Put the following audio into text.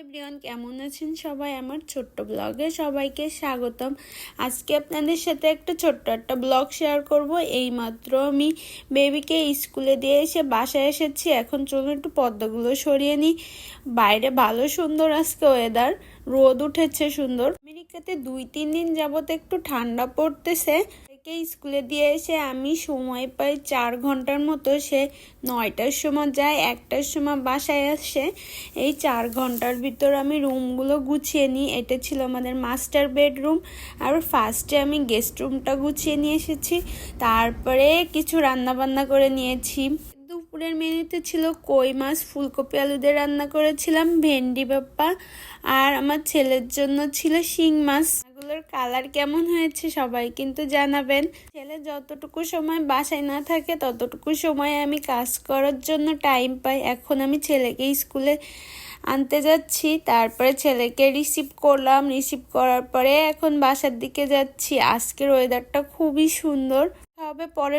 Everyone, কেমন আছেন সবাই? আমার ছোট্ট ব্লগে সবাইকে স্বাগতম। আজকে আপনাদের সাথে একটা ব্লগ শেয়ার করব। এইমাত্র আমি বেবিকে স্কুলে দিয়ে এসে বাসায় এসেছি। এখন চলুন একটু পর্দাগুলো সরিয়ে নিই। বাইরে ভালো সুন্দর আজকে ওয়েদার, রোদ উঠেছে সুন্দর। আমেরিকাতে 2-3 দিন যাবত একটু ঠান্ডা পড়তেছে। স্কুলে দিয়ে এসে আমি সময় পাই 4 ঘন্টার মতো। সে 9টার সময় যায়, 1টার সময় বাসায় আসে। এই 4 ঘন্টার ভিতর আমি রুমগুলো গুছিয়ে নিই। এটা ছিল আমাদের মাস্টার বেডরুম, আর ফার্স্টে আমি গেস্ট রুমটা গুছিয়ে নিয়ে এসেছি। তারপরে কিছু রান্না বান্না করে নিয়েছি। দুপুরের মেনুতে ছিল কই মাছ, ফুলকপি আলু দিয়ে রান্না করেছিলাম, ভেন্ডি ভাপা, আর আমার ছেলের জন্য ছিল শিং মাছ। এগুলোর কালার কেমন হয়েছে সবাই কিন্তু জানাবেন। ছেলে যতটুকু সময় বাসায় না থাকে ততটুকু সময় আমি কাজ করার জন্য টাইম পাই। এখন আমি ছেলেকে স্কুলে আনতে যাচ্ছি, তারপরে ছেলেকে রিসিভ করলাম। রিসিভ করার পরে এখন বাসার দিকে যাচ্ছি। আজকের ওয়েদারটা খুবই সুন্দর। হবে পরে।